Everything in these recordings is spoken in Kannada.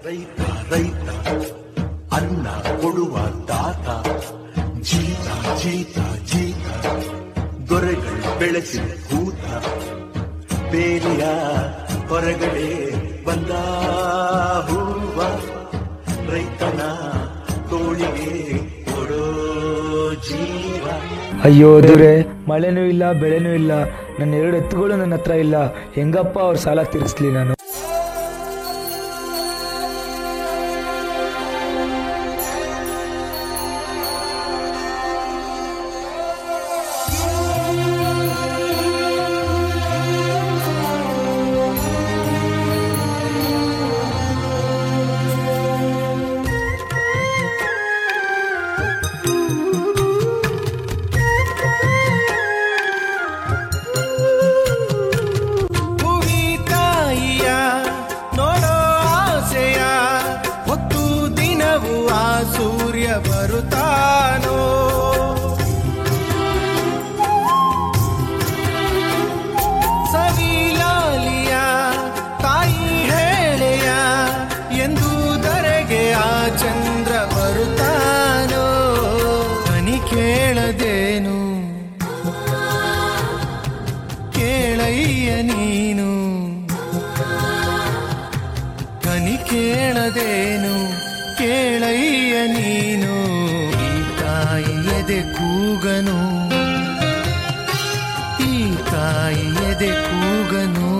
ರೈತ ರೈತ ಅನ್ನ ಕೊಡುವ ತಾತ, ಜೀತ ಜೀತ ಜೀತ ದೊರೆಗಳು ಬೆಳೆಸಿದ ಕೂತ, ಬೇಲಿಯ ಹೊರಗಡೆ ಬಂದ ಹೂವ, ರೈತನ ತೋಳಿಗೆ ಕೊಡೋ ಜೀವ. ಅಯ್ಯೋ ದೊರೆ, ಮಳೆನೂ ಇಲ್ಲ ಬೆಳೆನೂ ಇಲ್ಲ, ನನ್ನ 2 ಎತ್ತುಗಳು ನನ್ನ ಹತ್ರ ಇಲ್ಲ, ಹೆಂಗಪ್ಪ ಅವ್ರ ಸಾಲ ತೀರಿಸ್ಲಿ ನಾನು? ಸೂರ್ಯ ಬರುತ್ತಾನೋ, ಸವಿಲಾಲಿಯ ತಾಯಿ ಹೇಳೆಯ ಎಂದು ಧರೆಗೆ ಆ ಚಂದ್ರ ಬರುತ್ತಾನೋ. ಮನಿ ಕೇಳದೇನು ಕೇಳಯ್ಯ ನೀನು, ಕನಿ ಕೇಳದೇನು ಕೇಳಯ್ಯ ನೀನು. ಈ ತಾಯಿ ಎದೆ ಕೂಗನು, ಈ ತಾಯಿ ಎದೆ ಕೂಗನು.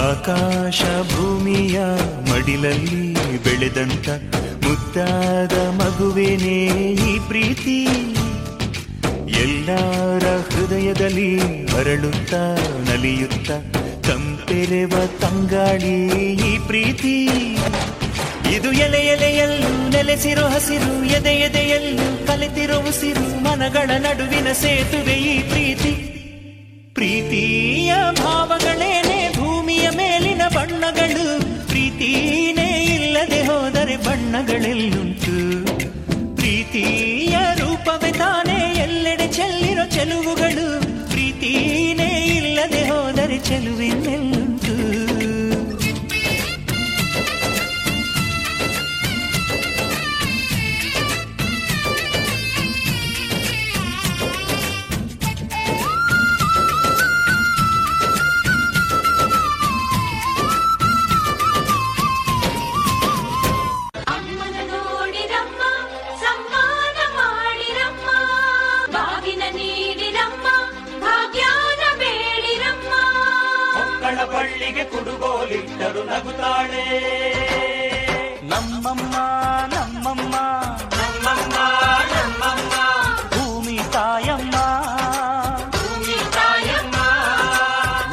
ಆಕಾಶ ಭೂಮಿಯ ಮಡಿಲಲ್ಲಿ ಬೆಳೆದಂತ ಮುದ್ದಾದ ಮಗುವೇನೇ ಈ ಪ್ರೀತಿ, ಎಲ್ಲರ ಹೃದಯದಲ್ಲಿ ಅರಳುತ್ತಾ ನಲಿಯುತ್ತ ತಂಪೆರೆವ ತಂಗಾಳಿ ಈ ಪ್ರೀತಿ. ಇದು ಎಲೆ ಎಲೆಯಲ್ಲೂ ನೆಲೆಸಿರೋ ಹಸಿರು, ಎದೆ ಎದೆಯಲ್ಲೂ ಕಲೆತಿರೋ ಉಸಿರು, ಮನಗಳ ನಡುವಿನ ಸೇತುವೆ ಈ ಪ್ರೀತಿ. ಪ್ರೀತಿಯ ಭಾವಗಳೇನೆ ಭೂಮಿಯ ಮೇಲಿನ ಬಣ್ಣಗಳು, ಪ್ರೀತಿನೇ ಇಲ್ಲದೆ ಹೋದರೆ ಬಣ್ಣಗಳೆಲ್ಲುಂಟು. ಪ್ರೀತಿಯ ರೂಪವೇ ತಾನೇ ಎಲ್ಲೆಡೆ ಚೆಲ್ಲಿರೋ ಚೆಲುವುಗಳು, ಪ್ರೀತಿನೇ ಇಲ್ಲದೆ ಹೋದರೆ ಚೆಲುವಿನೆಲ್ಲುಂಟು. ಬಳ್ಳಿಗೆ ಕುಡುಗೋಲಿಟ್ಟರು ನಗುತ್ತಾಳೆ ನಮ್ಮಮ್ಮ ನಮ್ಮಮ್ಮ ನಮ್ಮಮ್ಮ ನಮ್ಮಮ್ಮ, ಭೂಮಿ ತಾಯಮ್ಮ ಭೂಮಿ ತಾಯಮ್ಮ,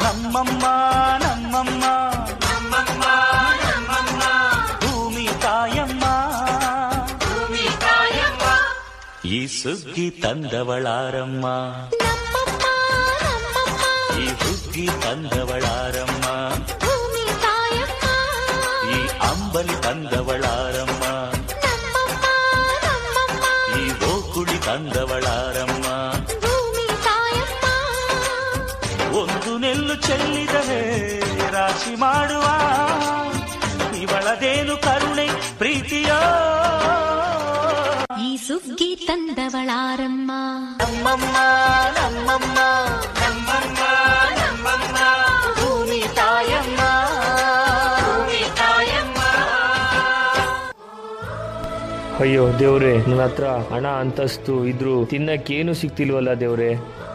ನಮ್ಮಮ್ಮ ನಮ್ಮಮ್ಮ ನಮ್ಮಮ್ಮ ನಮ್ಮಮ್ಮ, ಭೂಮಿ ತಾಯಮ್ಮ ಭೂಮಿ ತಾಯಮ್ಮ. ಈ ಸುಗ್ಗಿ ತಂದವಳಾರಮ್ಮ, ಈ ಹುಗ್ಗಿ ತಂದವಳಾರಮ್ಮ, ಈ ಅಂಬಲಿ ತಂದವಳಾರಮ್ಮ, ಈ ಗೋಕುಳಿ ತಂದವಳಾರಮ್ಮ. ಒಂದು ನೆಲ್ಲು ಚೆಲ್ಲಿದರೆ ರಾಶಿ ಮಾಡುವ ಇವಳದೇನು ಕರುಣೆ ಪ್ರೀತಿಯೋ. ಈ ಸುಗ್ಗಿ ತಂದವಳಾರಮ್ಮ, ನಮ್ಮಮ್ಮ ನಮ್ಮಮ್ಮ ನಮ್ಮಮ್ಮ ನಮ್ಮಮ್ಮ, ಭೂಮಿ ತಾಯಮ್ಮ ಭೂಮಿ ತಾಯಮ್ಮ. ಅಯ್ಯೋ ದೇವ್ರೆ, ನನ್ನ ಹತ್ರ ಹಣ ಅಂತಸ್ತು ಇದ್ರು ತಿನ್ನಕ್ಕೇನು ಸಿಗ್ತಿಲ್ವಲ್ಲ ದೇವ್ರೆ.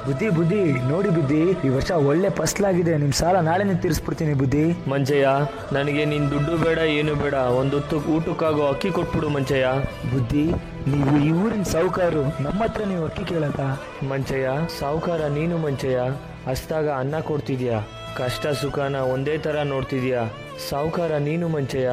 ಬುದ್ಧಿ ಬುದ್ಧಿ ನೋಡಿ ಬುದ್ಧಿ, ಈ ವರ್ಷ ಒಳ್ಳೆ ಫಸ್ಲಾಗಿದೆ, ನಿಮ್ ಸಾಲ ನಾಳೆನೇ ತೀರಿಸ್ಬಿಡ್ತೀನಿ ಬುದ್ಧಿ. ಮಂಚಯ್ಯ, ನನಗೆ ನಿನ್ ದುಡ್ಡು ಬೇಡ ಏನು ಬೇಡ, ಒಂದೊತ್ತು ಊಟಕ್ಕಾಗೋ ಅಕ್ಕಿ ಕೊಟ್ಬಿಡು ಮಂಚಯ್ಯ. ಬುದ್ಧಿ, ನೀವು ಈ ಊರಿನ ಸಾಹುಕಾರು, ನಮ್ಮ ಹತ್ರ ನೀವು ಅಕ್ಕಿ ಕೇಳಕ? ಮಂಚಯ್ಯ, ಸಾಹುಕಾರ ನೀನು ಮಂಚಯ್ಯ. ಹಸ್ದಾಗ ಅನ್ನ ಕೊಡ್ತಿದ್ಯಾ, ಕಷ್ಟ ಸುಖನ ಒಂದೇ ತರ ನೋಡ್ತಿದ್ಯಾ. ಸಾಹುಕಾರ ನೀನು ಮಂಚಯ್ಯ.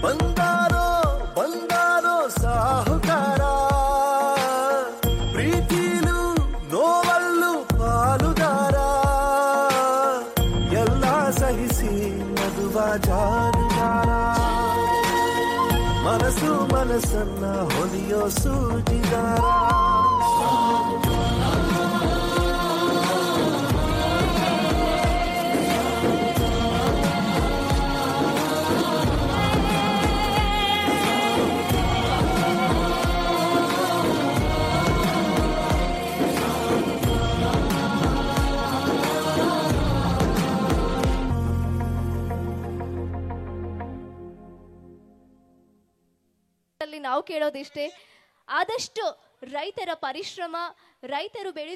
ಬಂದಾರೋ ಬಂದಾರೋ ಸಾಹುಕಾರ, ಪ್ರೀತಿಲು ನೋವಲ್ಲು ಪಾಲುದಾರ, ಎಲ್ಲ ಸಹಿಸಿ ನಗುವ ಜಾನುಗಾರ, ಮನಸ್ಸು ಮನಸ್ಸನ್ನ ಹೊಲಿಯೋ ಸೂಜಿಗಾರ. ನಾವು ಕೇಳೋದಿಷ್ಟೇ, ಆದಷ್ಟು ರೈತರ ಪರಿಶ್ರಮ, ರೈತರು ಬೆಳೆ